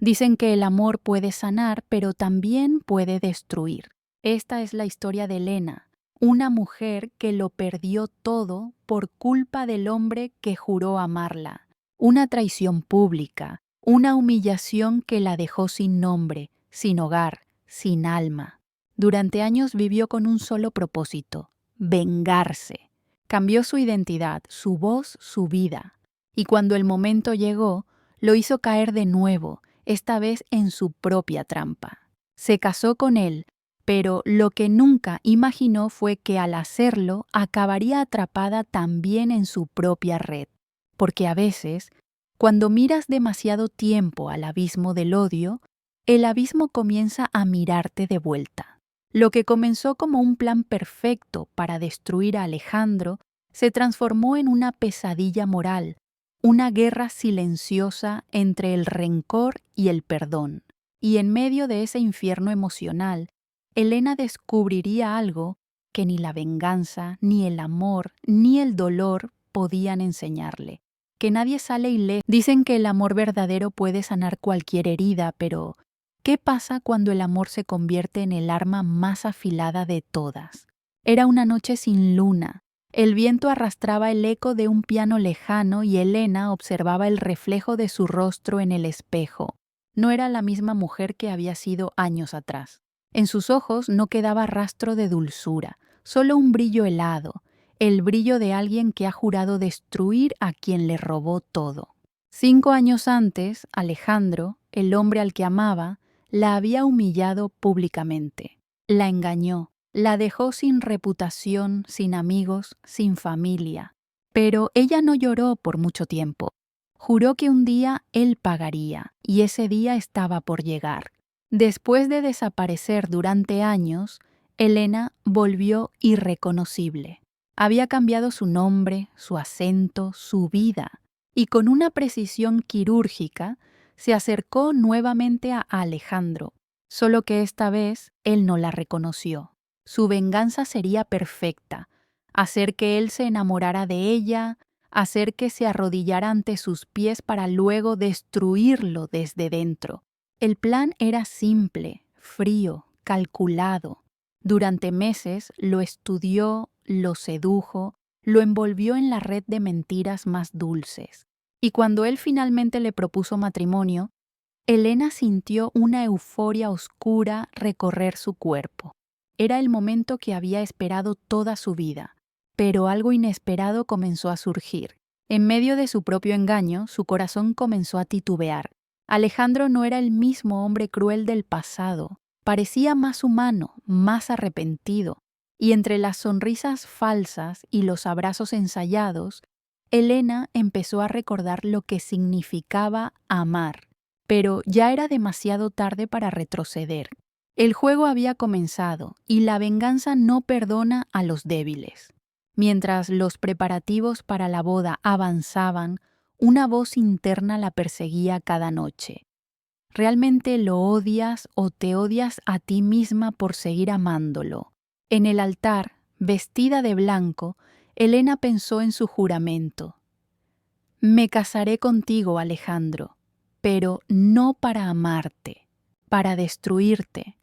Dicen que el amor puede sanar, pero también puede destruir. Esta es la historia de Elena, una mujer que lo perdió todo por culpa del hombre que juró amarla. Una traición pública, una humillación que la dejó sin nombre, sin hogar, sin alma. Durante años vivió con un solo propósito: vengarse. Cambió su identidad, su voz, su vida. Y cuando el momento llegó, lo hizo caer de nuevo, esta vez en su propia trampa. Se casó con él, pero lo que nunca imaginó fue que al hacerlo acabaría atrapada también en su propia red. Porque a veces, cuando miras demasiado tiempo al abismo del odio, el abismo comienza a mirarte de vuelta. Lo que comenzó como un plan perfecto para destruir a Alejandro se transformó en una pesadilla moral, una guerra silenciosa entre el rencor y el perdón. Y en medio de ese infierno emocional, Elena descubriría algo que ni la venganza, ni el amor, ni el dolor podían enseñarle. Que nadie sale ileso. Dicen que el amor verdadero puede sanar cualquier herida, pero ¿qué pasa cuando el amor se convierte en el arma más afilada de todas? Era una noche sin luna. El viento arrastraba el eco de un piano lejano y Elena observaba el reflejo de su rostro en el espejo. No era la misma mujer que había sido años atrás. En sus ojos no quedaba rastro de dulzura, solo un brillo helado, el brillo de alguien que ha jurado destruir a quien le robó todo. 5 años antes, Alejandro, el hombre al que amaba, la había humillado públicamente. La engañó, la dejó sin reputación, sin amigos, sin familia. Pero ella no lloró por mucho tiempo. Juró que un día él pagaría, y ese día estaba por llegar. Después de desaparecer durante años, Elena volvió irreconocible. Había cambiado su nombre, su acento, su vida, y con una precisión quirúrgica se acercó nuevamente a Alejandro, solo que esta vez él no la reconoció. Su venganza sería perfecta: hacer que él se enamorara de ella, hacer que se arrodillara ante sus pies para luego destruirlo desde dentro. El plan era simple, frío, calculado. Durante meses lo estudió, lo sedujo, lo envolvió en la red de mentiras más dulces. Y cuando él finalmente le propuso matrimonio, Elena sintió una euforia oscura recorrer su cuerpo. Era el momento que había esperado toda su vida, pero algo inesperado comenzó a surgir. En medio de su propio engaño, su corazón comenzó a titubear. Alejandro no era el mismo hombre cruel del pasado. Parecía más humano, más arrepentido, y entre las sonrisas falsas y los abrazos ensayados, Elena empezó a recordar lo que significaba amar. Pero ya era demasiado tarde para retroceder. El juego había comenzado y la venganza no perdona a los débiles. Mientras los preparativos para la boda avanzaban, una voz interna la perseguía cada noche. ¿Realmente lo odias o te odias a ti misma por seguir amándolo? En el altar, vestida de blanco, Elena pensó en su juramento. Me casaré contigo, Alejandro, pero no para amarte, para destruirte.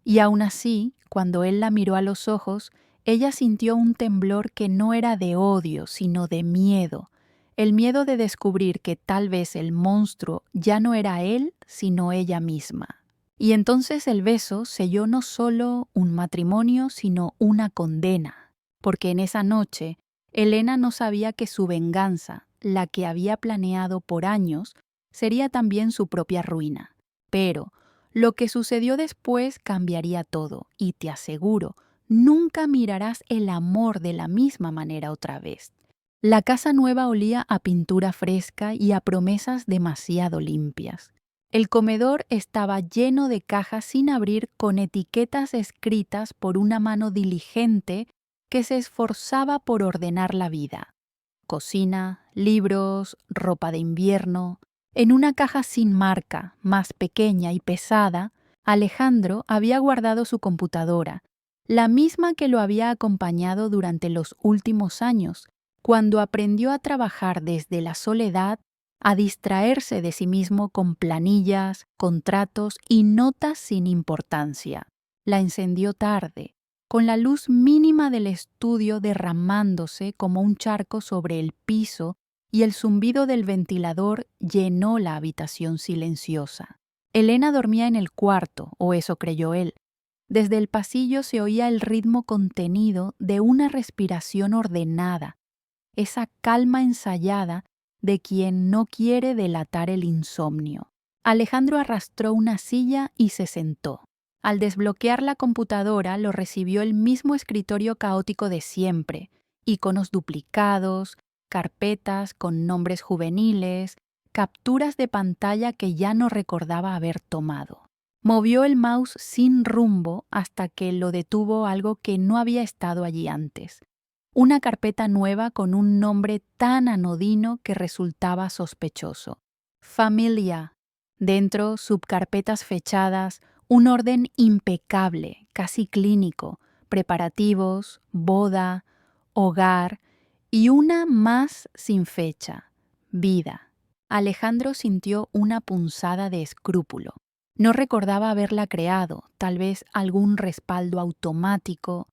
Y aún así, cuando él la miró a los ojos, ella sintió un temblor que no era de odio, sino de miedo. El miedo de descubrir que tal vez el monstruo ya no era él, sino ella misma. Y entonces el beso selló no solo un matrimonio, sino una condena. Porque en esa noche, Elena no sabía que su venganza, la que había planeado por años, sería también su propia ruina. Pero lo que sucedió después cambiaría todo, y te aseguro, nunca mirarás el amor de la misma manera otra vez. La casa nueva olía a pintura fresca y a promesas demasiado limpias. El comedor estaba lleno de cajas sin abrir con etiquetas escritas por una mano diligente que se esforzaba por ordenar la vida. Cocina, libros, ropa de invierno. En una caja sin marca, más pequeña y pesada, Alejandro había guardado su computadora, la misma que lo había acompañado durante los últimos años, cuando aprendió a trabajar desde la soledad a distraerse de sí mismo con planillas, contratos y notas sin importancia. La encendió tarde, con la luz mínima del estudio derramándose como un charco sobre el piso y el zumbido del ventilador llenó la habitación silenciosa. Elena dormía en el cuarto, o eso creyó él. Desde el pasillo se oía el ritmo contenido de una respiración ordenada, esa calma ensayada de quien no quiere delatar el insomnio. Alejandro arrastró una silla y se sentó. Al desbloquear la computadora lo recibió el mismo escritorio caótico de siempre, iconos duplicados, carpetas con nombres juveniles, capturas de pantalla que ya no recordaba haber tomado. Movió el mouse sin rumbo hasta que lo detuvo algo que no había estado allí antes. Una carpeta nueva con un nombre tan anodino que resultaba sospechoso. Familia. Dentro, subcarpetas fechadas, un orden impecable, casi clínico, preparativos, boda, hogar y una más sin fecha, vida. Alejandro sintió una punzada de escrúpulo. No recordaba haberla creado, tal vez algún respaldo automático,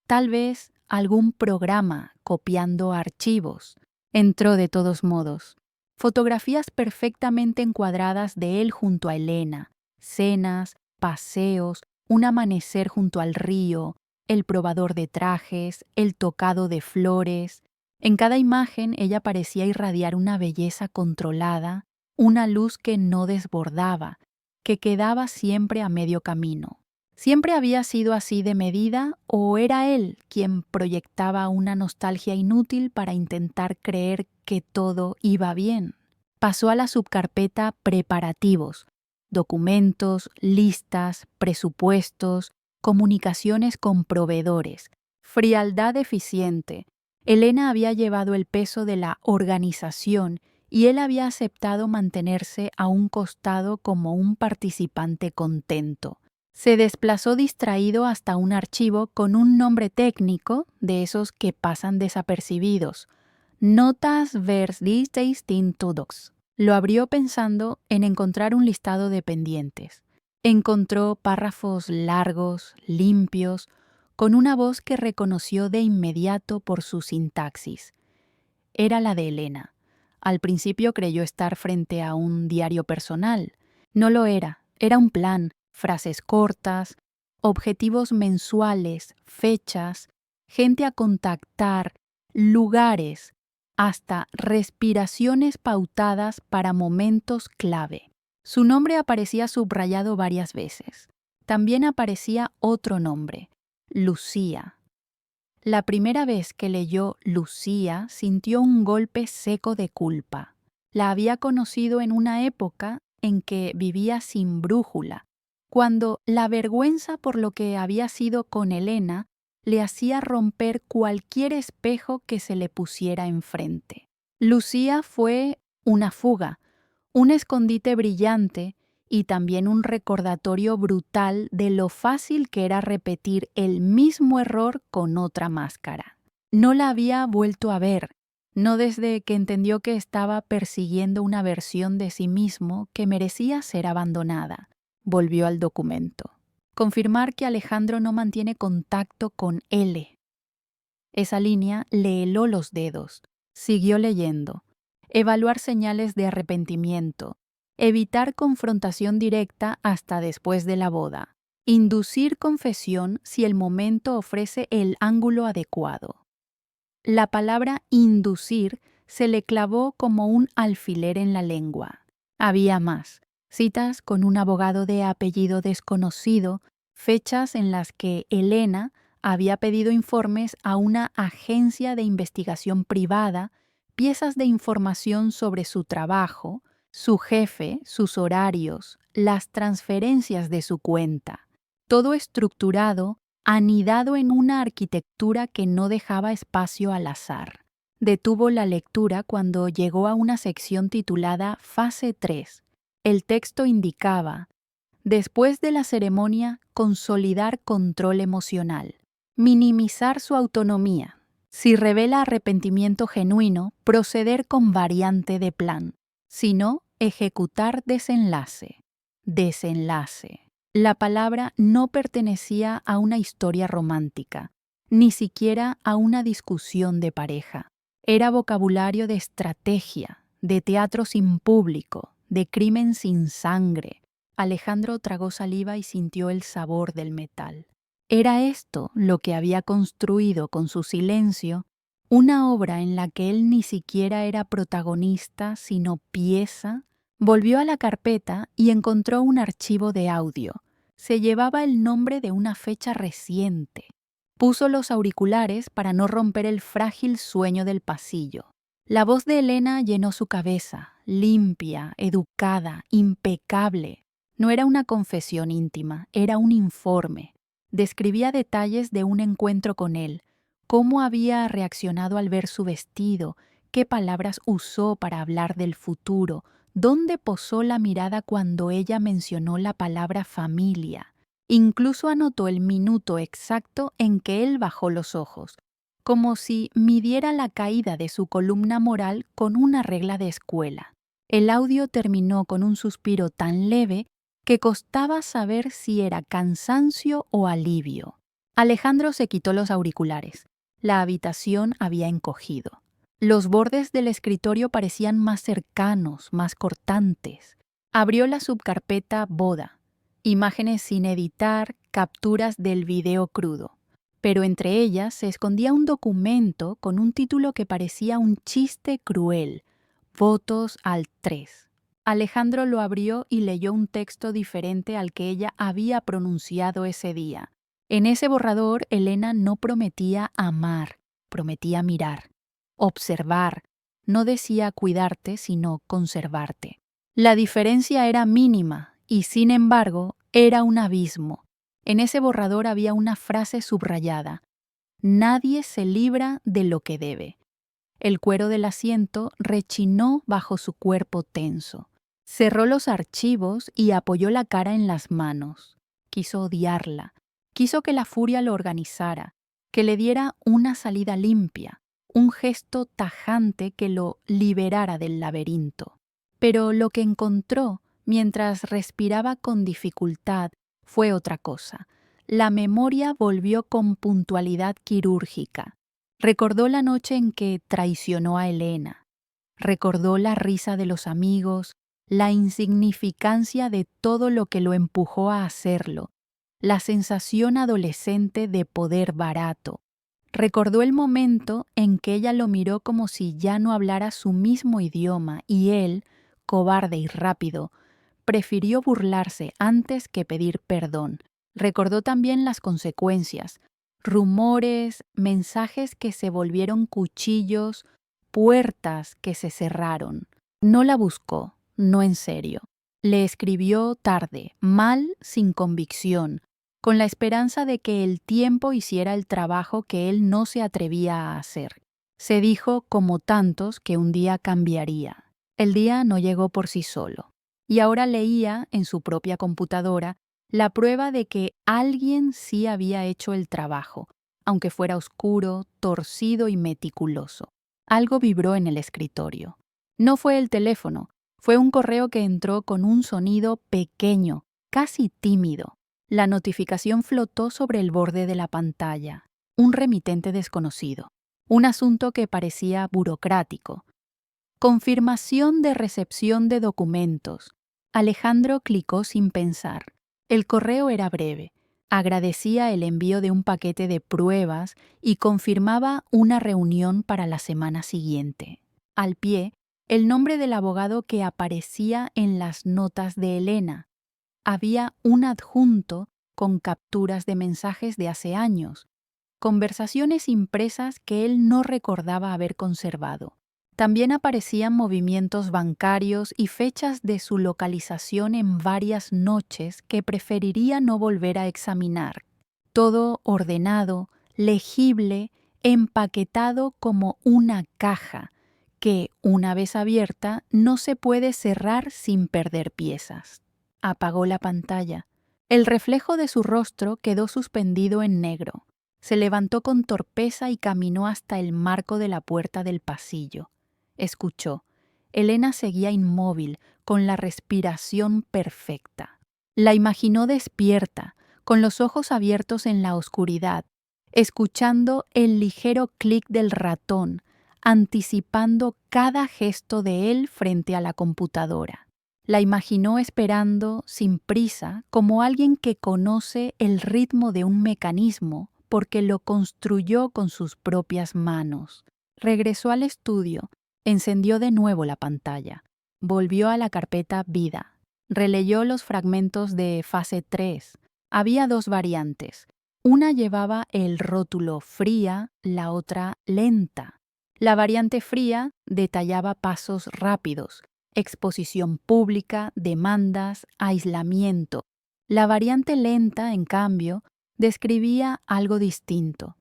tal vez algún programa copiando archivos. Entró de todos modos. Fotografías perfectamente encuadradas de él junto a Elena, cenas, paseos, un amanecer junto al río, el probador de trajes, el tocado de flores. En cada imagen ella parecía irradiar una belleza controlada, una luz que no desbordaba, que quedaba siempre a medio camino. ¿Siempre había sido así de medida o era él quien proyectaba una nostalgia inútil para intentar creer que todo iba bien? Pasó a la subcarpeta preparativos, documentos, listas, presupuestos, comunicaciones con proveedores, frialdad eficiente. Elena había llevado el peso de la organización y él había aceptado mantenerse a un costado como un participante contento. Se desplazó distraído hasta un archivo con un nombre técnico de esos que pasan desapercibidos. Notas vers todos. Lo abrió pensando en encontrar un listado de pendientes. Encontró párrafos largos, limpios, con una voz que reconoció de inmediato por su sintaxis. Era la de Elena. Al principio creyó estar frente a un diario personal. No lo era, era un plan, frases cortas, objetivos mensuales, fechas, gente a contactar, lugares, hasta respiraciones pautadas para momentos clave. Su nombre aparecía subrayado varias veces. También aparecía otro nombre, Lucía. La primera vez que leyó Lucía sintió un golpe seco de culpa. La había conocido en una época en que vivía sin brújula, cuando la vergüenza por lo que había sido con Elena le hacía romper cualquier espejo que se le pusiera enfrente. Lucía fue una fuga, un escondite brillante y también un recordatorio brutal de lo fácil que era repetir el mismo error con otra máscara. No la había vuelto a ver, no desde que entendió que estaba persiguiendo una versión de sí mismo que merecía ser abandonada. Volvió al documento. Confirmar que Alejandro no mantiene contacto con L. Esa línea le heló los dedos. Siguió leyendo. Evaluar señales de arrepentimiento. Evitar confrontación directa hasta después de la boda. Inducir confesión si el momento ofrece el ángulo adecuado. La palabra inducir se le clavó como un alfiler en la lengua. Había más. Citas con un abogado de apellido desconocido, fechas en las que Elena había pedido informes a una agencia de investigación privada, piezas de información sobre su trabajo, su jefe, sus horarios, las transferencias de su cuenta. Todo estructurado, anidado en una arquitectura que no dejaba espacio al azar. Detuvo la lectura cuando llegó a una sección titulada Fase 3. El texto indicaba: después de la ceremonia, consolidar control emocional, minimizar su autonomía. Si revela arrepentimiento genuino, proceder con variante de plan. sino ejecutar desenlace. Desenlace. La palabra no pertenecía a una historia romántica, ni siquiera a una discusión de pareja. Era vocabulario de estrategia, de teatro sin público, de crimen sin sangre. Alejandro tragó saliva y sintió el sabor del metal. Era esto lo que había construido con su silencio, una obra en la que él ni siquiera era protagonista, sino pieza. Volvió a la carpeta y encontró un archivo de audio. Se llevaba el nombre de una fecha reciente. Puso los auriculares para no romper el frágil sueño del pasillo. La voz de Elena llenó su cabeza, limpia, educada, impecable. No era una confesión íntima, era un informe. Describía detalles de un encuentro con él, cómo había reaccionado al ver su vestido, qué palabras usó para hablar del futuro, dónde posó la mirada cuando ella mencionó la palabra familia. Incluso anotó el minuto exacto en que él bajó los ojos, como si midiera la caída de su columna moral con una regla de escuela. El audio terminó con un suspiro tan leve que costaba saber si era cansancio o alivio. Alejandro se quitó los auriculares. La habitación había encogido. Los bordes del escritorio parecían más cercanos, más cortantes. Abrió la subcarpeta boda, imágenes sin editar, capturas del video crudo. Pero entre ellas se escondía un documento con un título que parecía un chiste cruel: Votos al 3. Alejandro lo abrió y leyó un texto diferente al que ella había pronunciado ese día. En ese borrador, Elena no prometía amar, prometía mirar, observar. No decía cuidarte, sino conservarte. La diferencia era mínima y, sin embargo, era un abismo. En ese borrador había una frase subrayada: nadie se libra de lo que debe. El cuero del asiento rechinó bajo su cuerpo tenso. Cerró los archivos y apoyó la cara en las manos. Quiso odiarla. Quiso que la furia lo organizara, que le diera una salida limpia, un gesto tajante que lo liberara del laberinto. Pero lo que encontró mientras respiraba con dificultad fue otra cosa. La memoria volvió con puntualidad quirúrgica. Recordó la noche en que traicionó a Elena. Recordó la risa de los amigos, la insignificancia de todo lo que lo empujó a hacerlo, la sensación adolescente de poder barato. Recordó el momento en que ella lo miró como si ya no hablara su mismo idioma y él, cobarde y rápido, prefirió burlarse antes que pedir perdón. Recordó también las consecuencias: rumores, mensajes que se volvieron cuchillos, puertas que se cerraron. No la buscó, no en serio. Le escribió tarde, mal, sin convicción, con la esperanza de que el tiempo hiciera el trabajo que él no se atrevía a hacer. Se dijo, como tantos, que un día cambiaría. El día no llegó por sí solo. Y ahora leía, en su propia computadora, la prueba de que alguien sí había hecho el trabajo, aunque fuera oscuro, torcido y meticuloso. Algo vibró en el escritorio. No fue el teléfono, fue un correo que entró con un sonido pequeño, casi tímido. La notificación flotó sobre el borde de la pantalla. Un remitente desconocido. Un asunto que parecía burocrático. Confirmación de recepción de documentos. Alejandro clicó sin pensar. El correo era breve. Agradecía el envío de un paquete de pruebas y confirmaba una reunión para la semana siguiente. Al pie, el nombre del abogado que aparecía en las notas de Elena. Había un adjunto con capturas de mensajes de hace años, conversaciones impresas que él no recordaba haber conservado. También aparecían movimientos bancarios y fechas de su localización en varias noches que preferiría no volver a examinar. Todo ordenado, legible, empaquetado como una caja que, una vez abierta, no se puede cerrar sin perder piezas. Apagó la pantalla. El reflejo de su rostro quedó suspendido en negro. Se levantó con torpeza y caminó hasta el marco de la puerta del pasillo. Escuchó. Elena seguía inmóvil, con la respiración perfecta. La imaginó despierta, con los ojos abiertos en la oscuridad, escuchando el ligero clic del ratón, anticipando cada gesto de él frente a la computadora. La imaginó esperando, sin prisa, como alguien que conoce el ritmo de un mecanismo porque lo construyó con sus propias manos. Regresó al estudio, encendió de nuevo la pantalla, volvió a la carpeta Vida, releyó los fragmentos de fase 3. Había dos variantes. Una llevaba el rótulo fría, la otra lenta. La variante fría detallaba pasos rápidos, exposición pública, demandas, aislamiento. La variante lenta, en cambio, describía algo distinto.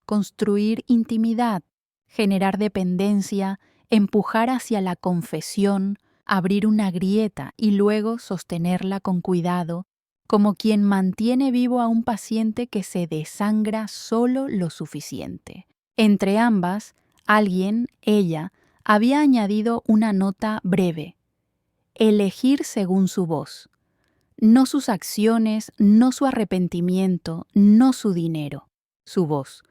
Construir intimidad, generar dependencia, empujar hacia la confesión, abrir una grieta y luego sostenerla con cuidado, como quien mantiene vivo a un paciente que se desangra solo lo suficiente. Entre ambas, alguien, ella, había añadido una nota breve: elegir según su voz. No sus acciones, no su arrepentimiento, no su dinero, su voz.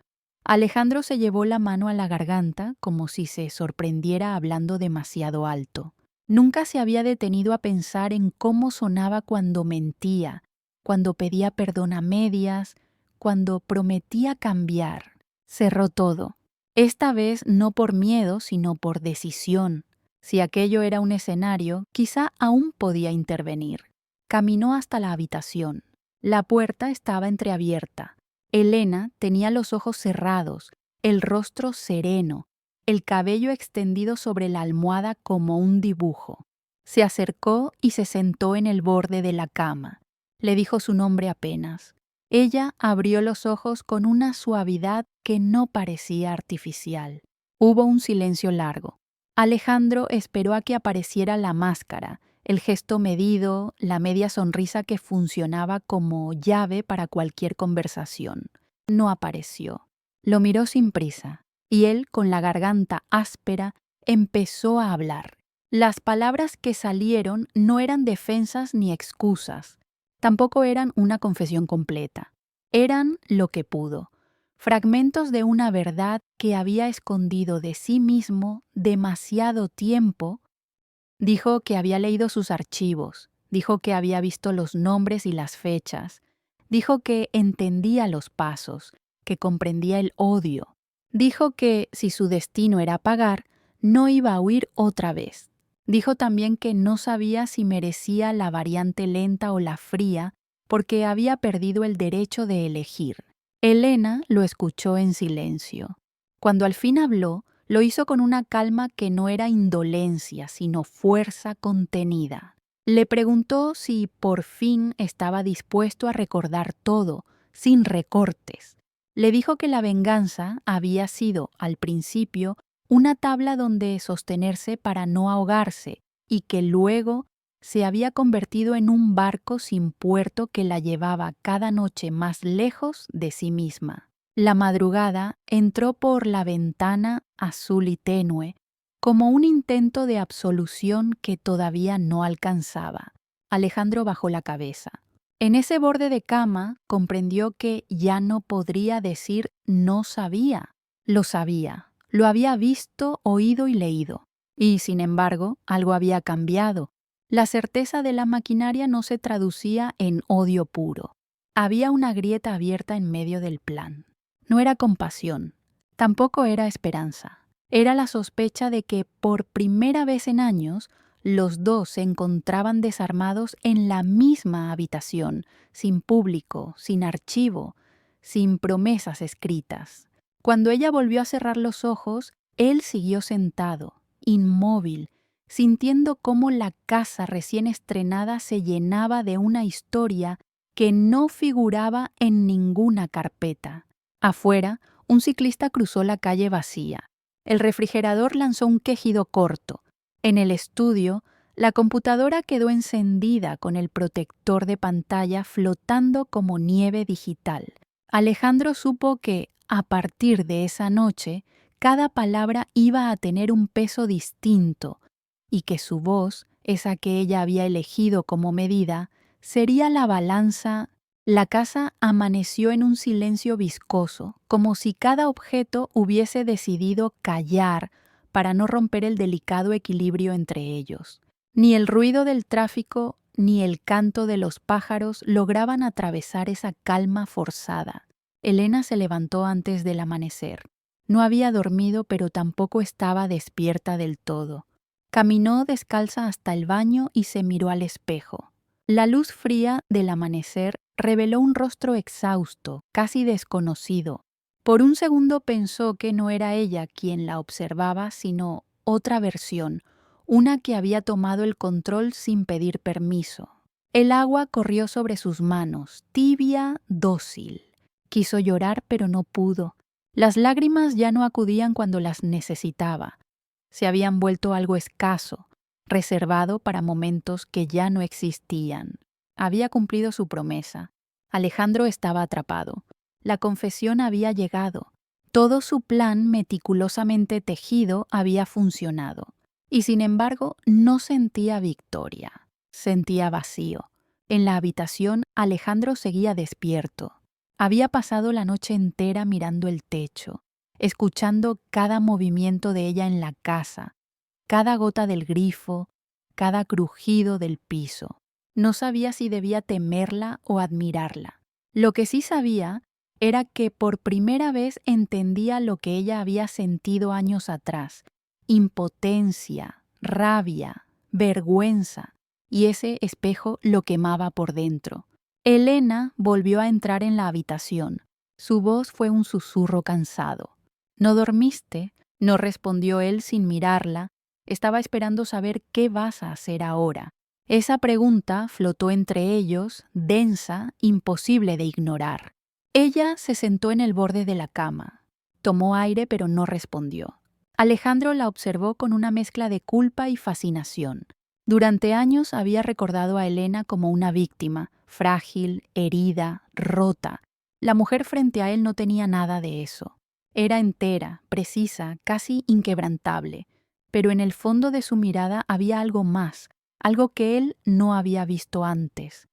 Alejandro se llevó la mano a la garganta como si se sorprendiera hablando demasiado alto. Nunca se había detenido a pensar en cómo sonaba cuando mentía, cuando pedía perdón a medias, cuando prometía cambiar. Cerró todo. Esta vez no por miedo, sino por decisión. Si aquello era un escenario, quizá aún podía intervenir. Caminó hasta la habitación. La puerta estaba entreabierta. Elena tenía los ojos cerrados, el rostro sereno, el cabello extendido sobre la almohada como un dibujo. Se acercó y se sentó en el borde de la cama. Le dijo su nombre apenas. Ella abrió los ojos con una suavidad que no parecía artificial. Hubo un silencio largo. Alejandro esperó a que apareciera la máscara, el gesto medido, la media sonrisa que funcionaba como llave para cualquier conversación. No apareció. Lo miró sin prisa, y él, con la garganta áspera, empezó a hablar. Las palabras que salieron no eran defensas ni excusas. Tampoco eran una confesión completa. Eran lo que pudo. Fragmentos de una verdad que había escondido de sí mismo demasiado tiempo. Dijo que había leído sus archivos, dijo que había visto los nombres y las fechas, dijo que entendía los pasos, que comprendía el odio, dijo que, si su destino era pagar, no iba a huir otra vez. Dijo también que no sabía si merecía la variante lenta o la fría, porque había perdido el derecho de elegir. Elena lo escuchó en silencio. Cuando al fin habló, lo hizo con una calma que no era indolencia, sino fuerza contenida. Le preguntó si por fin estaba dispuesto a recordar todo, sin recortes. Le dijo que la venganza había sido, al principio, una tabla donde sostenerse para no ahogarse, y que luego se había convertido en un barco sin puerto que la llevaba cada noche más lejos de sí misma. La madrugada entró por la ventana azul y tenue, como un intento de absolución que todavía no alcanzaba. Alejandro bajó la cabeza. En ese borde de cama comprendió que ya no podría decir no sabía. Lo sabía, lo había visto, oído y leído. Y, sin embargo, algo había cambiado. La certeza de la maquinaria no se traducía en odio puro. Había una grieta abierta en medio del plan. No era compasión, tampoco era esperanza. Era la sospecha de que, por primera vez en años, los dos se encontraban desarmados en la misma habitación, sin público, sin archivo, sin promesas escritas. Cuando ella volvió a cerrar los ojos, él siguió sentado, inmóvil, sintiendo cómo la casa recién estrenada se llenaba de una historia que no figuraba en ninguna carpeta. Afuera, un ciclista cruzó la calle vacía. El refrigerador lanzó un quejido corto. En el estudio, la computadora quedó encendida con el protector de pantalla flotando como nieve digital. Alejandro supo que, a partir de esa noche, cada palabra iba a tener un peso distinto, y que su voz, esa que ella había elegido como medida, sería la balanza. La casa amaneció en un silencio viscoso, como si cada objeto hubiese decidido callar para no romper el delicado equilibrio entre ellos. Ni el ruido del tráfico ni el canto de los pájaros lograban atravesar esa calma forzada. Elena se levantó antes del amanecer. No había dormido, pero tampoco estaba despierta del todo. Caminó descalza hasta el baño y se miró al espejo. La luz fría del amanecer reveló un rostro exhausto, casi desconocido. Por un segundo pensó que no era ella quien la observaba, sino otra versión, una que había tomado el control sin pedir permiso. El agua corrió sobre sus manos, tibia, dócil. Quiso llorar, pero no pudo. Las lágrimas ya no acudían cuando las necesitaba. Se habían vuelto algo escaso, reservado para momentos que ya no existían. Había cumplido su promesa. Alejandro estaba atrapado. La confesión había llegado. Todo su plan meticulosamente tejido había funcionado. Y sin embargo, no sentía victoria. Sentía vacío. En la habitación, Alejandro seguía despierto. Había pasado la noche entera mirando el techo, escuchando cada movimiento de ella en la casa, cada gota del grifo, cada crujido del piso. No sabía si debía temerla o admirarla. Lo que sí sabía era que por primera vez entendía lo que ella había sentido años atrás: impotencia, rabia, vergüenza, y ese espejo lo quemaba por dentro. Elena volvió a entrar en la habitación. Su voz fue un susurro cansado. ¿No dormiste?, no respondió él sin mirarla. Estaba esperando saber qué vas a hacer ahora. Esa pregunta flotó entre ellos, densa, imposible de ignorar. Ella se sentó en el borde de la cama. Tomó aire, pero no respondió. Alejandro la observó con una mezcla de culpa y fascinación. Durante años había recordado a Elena como una víctima, frágil, herida, rota. La mujer frente a él no tenía nada de eso. Era entera, precisa, casi inquebrantable. Pero en el fondo de su mirada había algo más, algo que él no había visto antes.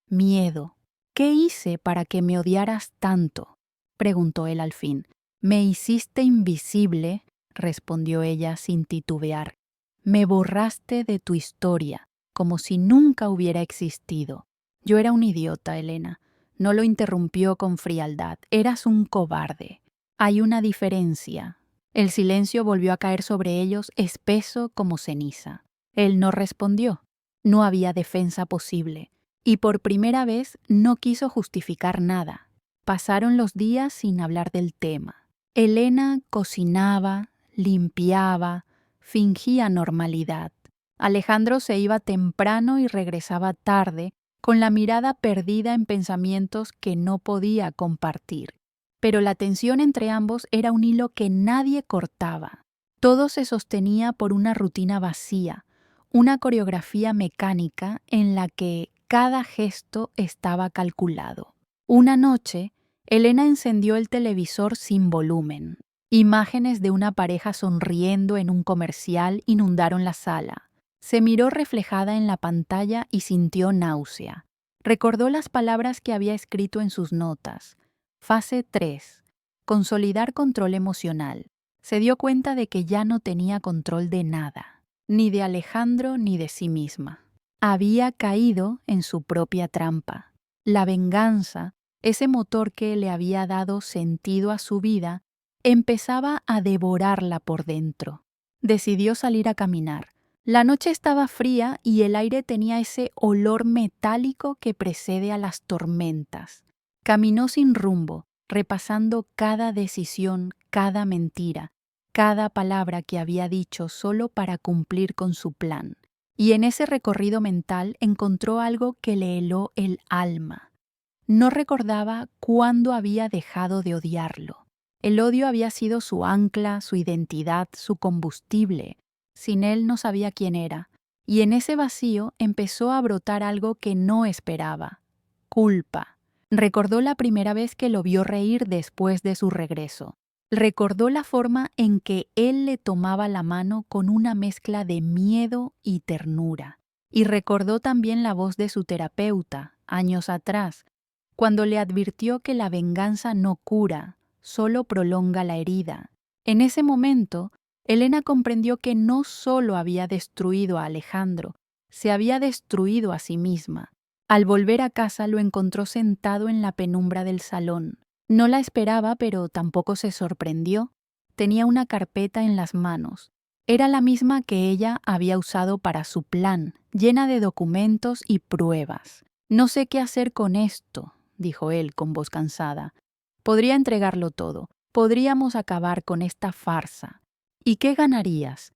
Miedo. ¿Qué hice para que me odiaras tanto?, preguntó él al fin. Me hiciste invisible, respondió ella sin titubear. Me borraste de tu historia, como si nunca hubiera existido. Yo era un idiota, Elena. No lo interrumpió con frialdad. Eras un cobarde. Hay una diferencia. El silencio volvió a caer sobre ellos, espeso como ceniza. Él no respondió. No había defensa posible. Y por primera vez no quiso justificar nada. Pasaron los días sin hablar del tema. Elena cocinaba, limpiaba, fingía normalidad. Alejandro se iba temprano y regresaba tarde, con la mirada perdida en pensamientos que no podía compartir. Pero la tensión entre ambos era un hilo que nadie cortaba. Todo se sostenía por una rutina vacía, una coreografía mecánica en la que cada gesto estaba calculado. Una noche, Elena encendió el televisor sin volumen. Imágenes de una pareja sonriendo en un comercial inundaron la sala. Se miró reflejada en la pantalla y sintió náusea. Recordó las palabras que había escrito en sus notas. Fase 3. Consolidar control emocional. Se dio cuenta de que ya no tenía control de nada, ni de Alejandro ni de sí misma. Había caído en su propia trampa. La venganza, ese motor que le había dado sentido a su vida, empezaba a devorarla por dentro. Decidió salir a caminar. La noche estaba fría y el aire tenía ese olor metálico que precede a las tormentas. Caminó sin rumbo, repasando cada decisión, cada mentira, cada palabra que había dicho solo para cumplir con su plan. Y en ese recorrido mental encontró algo que le heló el alma. No recordaba cuándo había dejado de odiarlo. El odio había sido su ancla, su identidad, su combustible. Sin él no sabía quién era. Y en ese vacío empezó a brotar algo que no esperaba: culpa. Recordó la primera vez que lo vio reír después de su regreso. Recordó la forma en que él le tomaba la mano con una mezcla de miedo y ternura. Y recordó también la voz de su terapeuta, años atrás, cuando le advirtió que la venganza no cura, solo prolonga la herida. En ese momento, Elena comprendió que no solo había destruido a Alejandro, se había destruido a sí misma. Al volver a casa lo encontró sentado en la penumbra del salón. No la esperaba, pero tampoco se sorprendió. Tenía una carpeta en las manos. Era la misma que ella había usado para su plan, llena de documentos y pruebas. «No sé qué hacer con esto», dijo él con voz cansada. «Podría entregarlo todo. Podríamos acabar con esta farsa». «¿Y qué ganarías?»,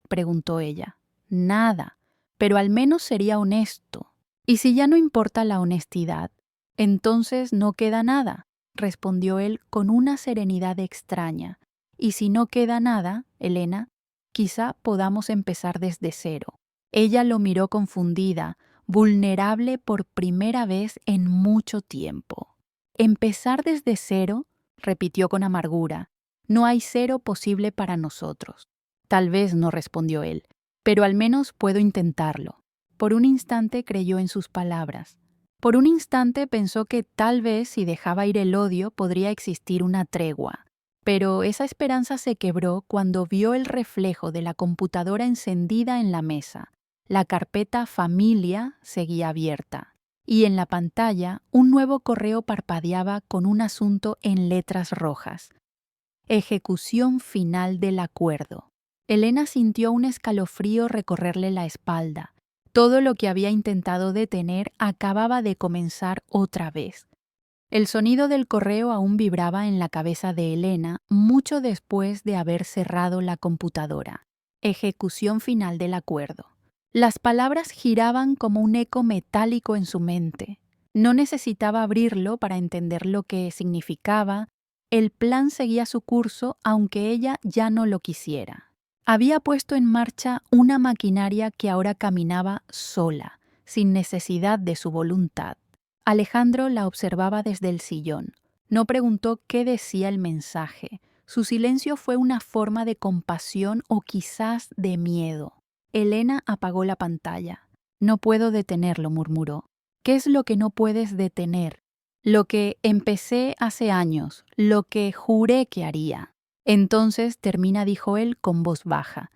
preguntó ella. «Nada, pero al menos sería honesto». «¿Y si ya no importa la honestidad? Entonces no queda nada», respondió él con una serenidad extraña. «Y si no queda nada, Elena, quizá podamos empezar desde cero». Ella lo miró confundida, vulnerable por primera vez en mucho tiempo. «¿Empezar desde cero?», repitió con amargura. «No hay cero posible para nosotros». «Tal vez no», respondió él, «pero al menos puedo intentarlo». Por un instante creyó en sus palabras. Por un instante pensó que tal vez si dejaba ir el odio podría existir una tregua. Pero esa esperanza se quebró cuando vio el reflejo de la computadora encendida en la mesa. La carpeta Familia seguía abierta. Y en la pantalla un nuevo correo parpadeaba con un asunto en letras rojas. Ejecución final del acuerdo. Elena sintió un escalofrío recorrerle la espalda. Todo lo que había intentado detener acababa de comenzar otra vez. El sonido del correo aún vibraba en la cabeza de Elena mucho después de haber cerrado la computadora. Ejecución final del acuerdo. Las palabras giraban como un eco metálico en su mente. No necesitaba abrirlo para entender lo que significaba. El plan seguía su curso aunque ella ya no lo quisiera. Había puesto en marcha una maquinaria que ahora caminaba sola, sin necesidad de su voluntad. Alejandro la observaba desde el sillón. No preguntó qué decía el mensaje. Su silencio fue una forma de compasión o quizás de miedo. Elena apagó la pantalla. «No puedo detenerlo», murmuró. «¿Qué es lo que no puedes detener?» «Lo que empecé hace años, lo que juré que haría». «Entonces termina», dijo él con voz baja.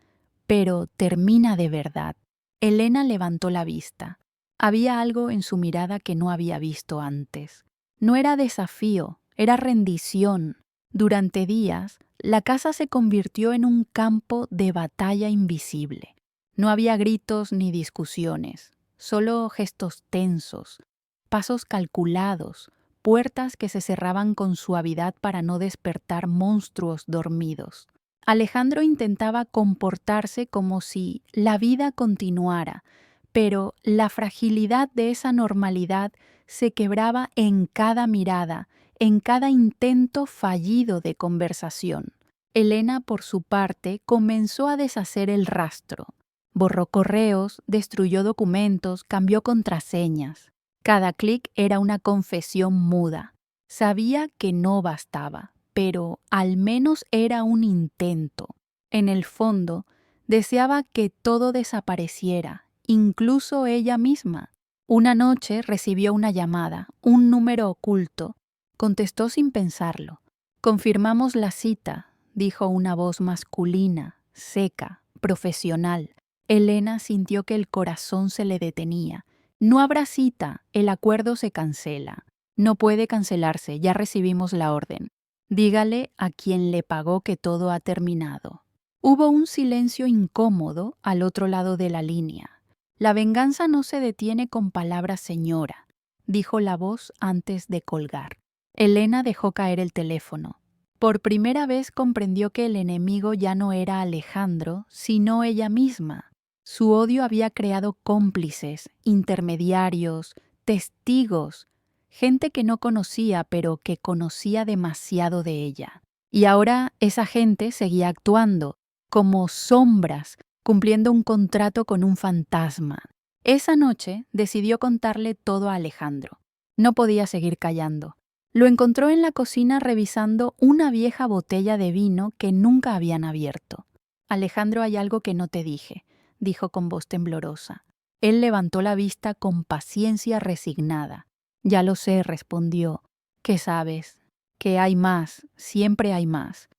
«Pero termina de verdad». Elena levantó la vista. Había algo en su mirada que no había visto antes. No era desafío, era rendición. Durante días, la casa se convirtió en un campo de batalla invisible. No había gritos ni discusiones, solo gestos tensos, pasos calculados, puertas que se cerraban con suavidad para no despertar monstruos dormidos. Alejandro intentaba comportarse como si la vida continuara, pero la fragilidad de esa normalidad se quebraba en cada mirada, en cada intento fallido de conversación. Elena, por su parte, comenzó a deshacer el rastro. Borró correos, destruyó documentos, cambió contraseñas. Cada clic era una confesión muda. Sabía que no bastaba, pero al menos era un intento. En el fondo, deseaba que todo desapareciera, incluso ella misma. Una noche recibió una llamada, un número oculto. Contestó sin pensarlo. «Confirmamos la cita», dijo una voz masculina, seca, profesional. Elena sintió que el corazón se le detenía. «No habrá cita, el acuerdo se cancela». «No puede cancelarse, ya recibimos la orden. Dígale a quien le pagó que todo ha terminado». Hubo un silencio incómodo al otro lado de la línea. «La venganza no se detiene con palabras, señora», dijo la voz antes de colgar. Elena dejó caer el teléfono. Por primera vez comprendió que el enemigo ya no era Alejandro, sino ella misma. Su odio había creado cómplices, intermediarios, testigos, gente que no conocía pero que conocía demasiado de ella. Y ahora esa gente seguía actuando, como sombras, cumpliendo un contrato con un fantasma. Esa noche decidió contarle todo a Alejandro. No podía seguir callando. Lo encontró en la cocina revisando una vieja botella de vino que nunca habían abierto. Alejandro, hay algo que no te dije, dijo con voz temblorosa. Él levantó la vista con paciencia resignada. Ya lo sé, respondió. ¿Qué sabes? Que hay más, siempre hay más.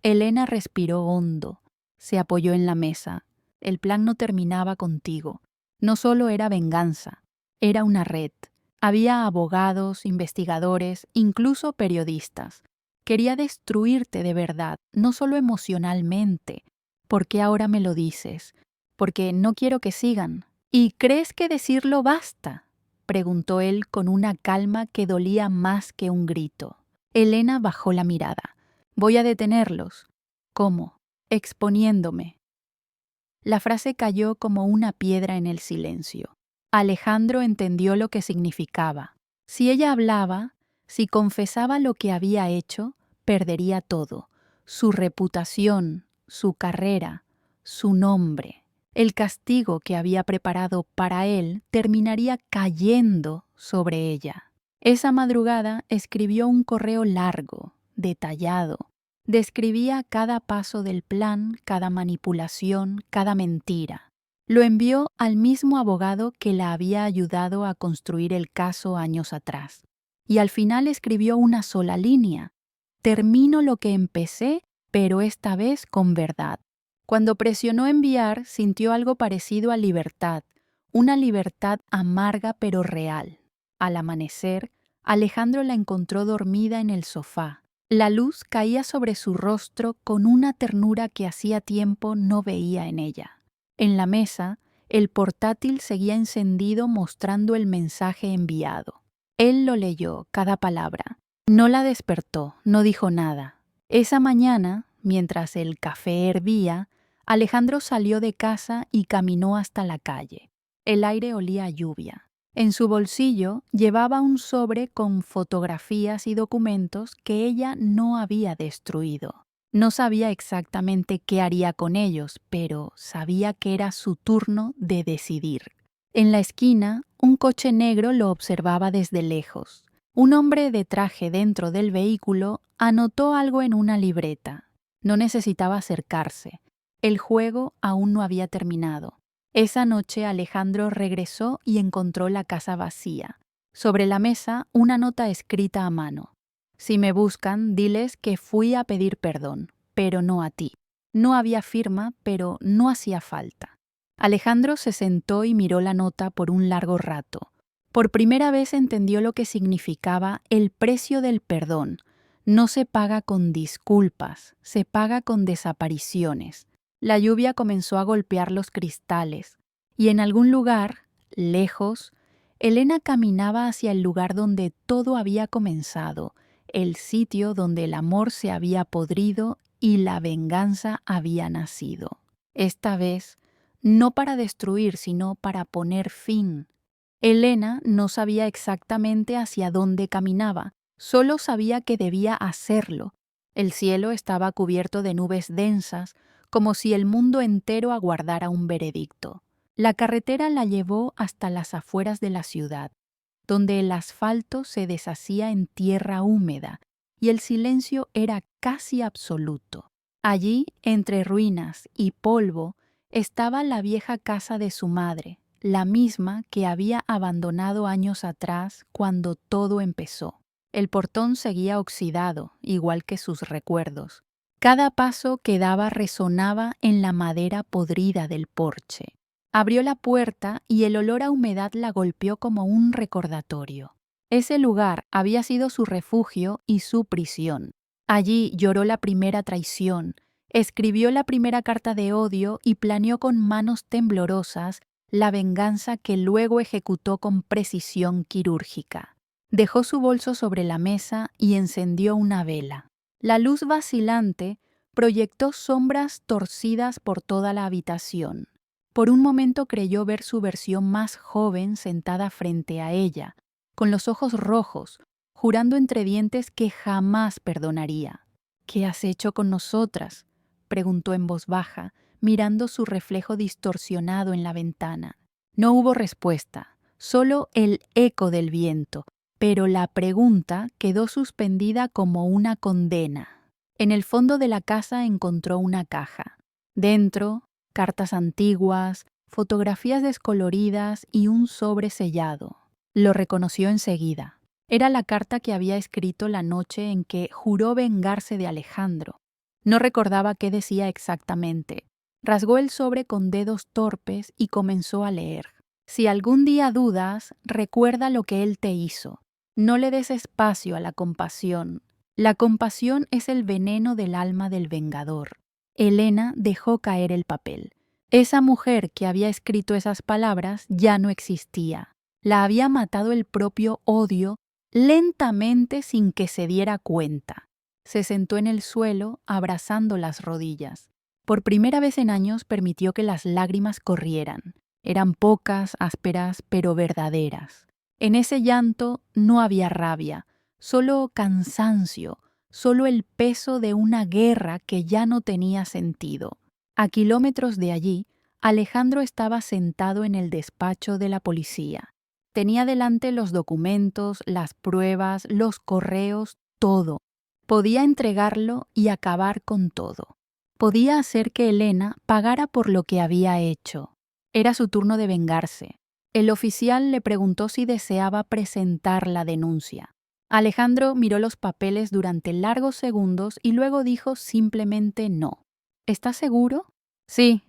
Elena respiró hondo. Se apoyó en la mesa. El plan no terminaba contigo. No solo era venganza, era una red. Había abogados, investigadores, incluso periodistas. Quería destruirte de verdad, no solo emocionalmente. ¿Por qué ahora me lo dices? Porque no quiero que sigan. ¿Y crees que decirlo basta?, preguntó él con una calma que dolía más que un grito. Elena bajó la mirada. Voy a detenerlos. ¿Cómo? Exponiéndome. La frase cayó como una piedra en el silencio. Alejandro entendió lo que significaba. Si ella hablaba, si confesaba lo que había hecho, perdería todo: su reputación, su carrera, su nombre. El castigo que había preparado para él terminaría cayendo sobre ella. Esa madrugada escribió un correo largo, detallado. Describía cada paso del plan, cada manipulación, cada mentira. Lo envió al mismo abogado que la había ayudado a construir el caso años atrás. Y al final escribió una sola línea: termino lo que empecé, pero esta vez con verdad. Cuando presionó enviar, sintió algo parecido a libertad, una libertad amarga pero real. Al amanecer, Alejandro la encontró dormida en el sofá. La luz caía sobre su rostro con una ternura que hacía tiempo no veía en ella. En la mesa, el portátil seguía encendido mostrando el mensaje enviado. Él lo leyó, cada palabra. No la despertó, no dijo nada. Esa mañana, mientras el café hervía, Alejandro salió de casa y caminó hasta la calle. El aire olía a lluvia. En su bolsillo llevaba un sobre con fotografías y documentos que ella no había destruido. No sabía exactamente qué haría con ellos, pero sabía que era su turno de decidir. En la esquina, un coche negro lo observaba desde lejos. Un hombre de traje dentro del vehículo anotó algo en una libreta. No necesitaba acercarse. El juego aún no había terminado. Esa noche Alejandro regresó y encontró la casa vacía. Sobre la mesa, una nota escrita a mano. Si me buscan, diles que fui a pedir perdón, pero no a ti. No había firma, pero no hacía falta. Alejandro se sentó y miró la nota por un largo rato. Por primera vez entendió lo que significaba el precio del perdón. No se paga con disculpas, se paga con desapariciones. La lluvia comenzó a golpear los cristales, y en algún lugar, lejos, Elena caminaba hacia el lugar donde todo había comenzado, el sitio donde el amor se había podrido y la venganza había nacido. Esta vez, no para destruir, sino para poner fin. Elena no sabía exactamente hacia dónde caminaba, solo sabía que debía hacerlo. El cielo estaba cubierto de nubes densas, como si el mundo entero aguardara un veredicto. La carretera la llevó hasta las afueras de la ciudad, donde el asfalto se deshacía en tierra húmeda y el silencio era casi absoluto. Allí, entre ruinas y polvo, estaba la vieja casa de su madre, la misma que había abandonado años atrás cuando todo empezó. El portón seguía oxidado, igual que sus recuerdos. Cada paso que daba resonaba en la madera podrida del porche. Abrió la puerta y el olor a humedad la golpeó como un recordatorio. Ese lugar había sido su refugio y su prisión. Allí lloró la primera traición, escribió la primera carta de odio y planeó con manos temblorosas la venganza que luego ejecutó con precisión quirúrgica. Dejó su bolso sobre la mesa y encendió una vela. La luz vacilante proyectó sombras torcidas por toda la habitación. Por un momento creyó ver su versión más joven sentada frente a ella, con los ojos rojos, jurando entre dientes que jamás perdonaría. «¿Qué has hecho con nosotras?», preguntó en voz baja, mirando su reflejo distorsionado en la ventana. No hubo respuesta, solo el eco del viento, pero la pregunta quedó suspendida como una condena. En el fondo de la casa encontró una caja. Dentro, cartas antiguas, fotografías descoloridas y un sobre sellado. Lo reconoció enseguida. Era la carta que había escrito la noche en que juró vengarse de Alejandro. No recordaba qué decía exactamente. Rasgó el sobre con dedos torpes y comenzó a leer. Si algún día dudas, recuerda lo que él te hizo. No le des espacio a la compasión. La compasión es el veneno del alma del vengador. Elena dejó caer el papel. Esa mujer que había escrito esas palabras ya no existía. La había matado el propio odio, lentamente sin que se diera cuenta. Se sentó en el suelo, abrazando las rodillas. Por primera vez en años permitió que las lágrimas corrieran. Eran pocas, ásperas, pero verdaderas. En ese llanto no había rabia, solo cansancio, solo el peso de una guerra que ya no tenía sentido. A kilómetros de allí, Alejandro estaba sentado en el despacho de la policía. Tenía delante los documentos, las pruebas, los correos, todo. Podía entregarlo y acabar con todo. Podía hacer que Elena pagara por lo que había hecho. Era su turno de vengarse. El oficial le preguntó si deseaba presentar la denuncia. Alejandro miró los papeles durante largos segundos y luego dijo simplemente no. ¿Estás seguro? Sí.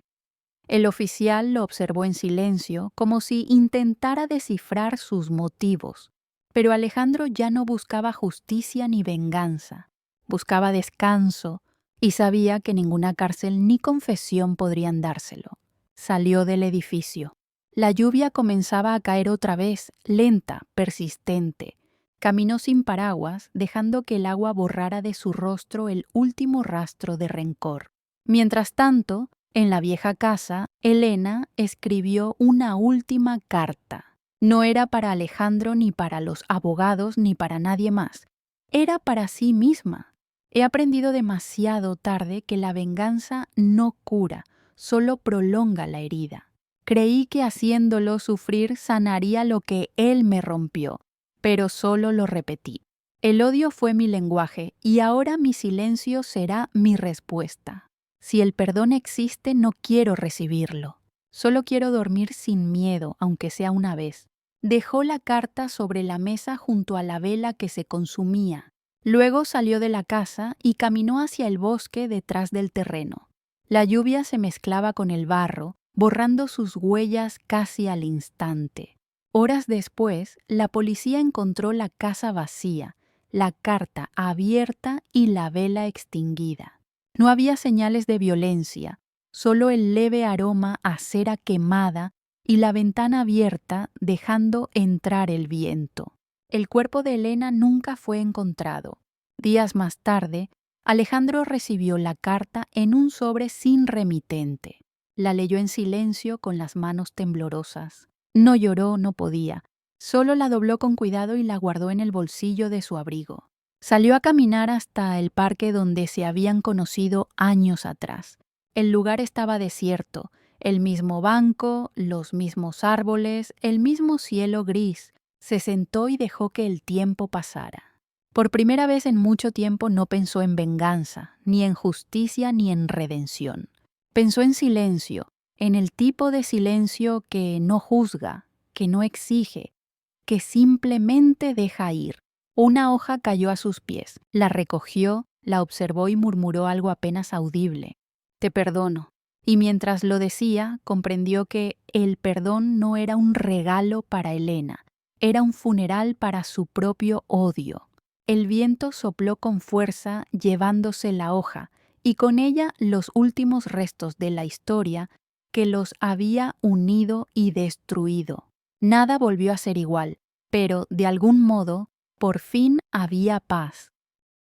El oficial lo observó en silencio, como si intentara descifrar sus motivos. Pero Alejandro ya no buscaba justicia ni venganza. Buscaba descanso y sabía que ninguna cárcel ni confesión podrían dárselo. Salió del edificio. La lluvia comenzaba a caer otra vez, lenta, persistente. Caminó sin paraguas, dejando que el agua borrara de su rostro el último rastro de rencor. Mientras tanto, en la vieja casa, Elena escribió una última carta. No era para Alejandro, ni para los abogados, ni para nadie más. Era para sí misma. He aprendido demasiado tarde que la venganza no cura, solo prolonga la herida. Creí que haciéndolo sufrir sanaría lo que él me rompió, pero solo lo repetí. El odio fue mi lenguaje y ahora mi silencio será mi respuesta. Si el perdón existe, no quiero recibirlo. Solo quiero dormir sin miedo, aunque sea una vez. Dejó la carta sobre la mesa junto a la vela que se consumía. Luego salió de la casa y caminó hacia el bosque detrás del terreno. La lluvia se mezclaba con el barro, borrando sus huellas casi al instante. Horas después, la policía encontró la casa vacía, la carta abierta y la vela extinguida. No había señales de violencia, solo el leve aroma a cera quemada y la ventana abierta dejando entrar el viento. El cuerpo de Elena nunca fue encontrado. Días más tarde, Alejandro recibió la carta en un sobre sin remitente. La leyó en silencio con las manos temblorosas. No lloró, no podía. Solo la dobló con cuidado y la guardó en el bolsillo de su abrigo. Salió a caminar hasta el parque donde se habían conocido años atrás. El lugar estaba desierto, el mismo banco, los mismos árboles, el mismo cielo gris. Se sentó y dejó que el tiempo pasara. Por primera vez en mucho tiempo no pensó en venganza, ni en justicia, ni en redención. Pensó en silencio, en el tipo de silencio que no juzga, que no exige, que simplemente deja ir. Una hoja cayó a sus pies, la recogió, la observó y murmuró algo apenas audible. Te perdono. Y mientras lo decía, comprendió que el perdón no era un regalo para Elena, era un funeral para su propio odio. El viento sopló con fuerza, llevándose la hoja, y con ella los últimos restos de la historia que los había unido y destruido. Nada volvió a ser igual, pero, de algún modo, por fin había paz.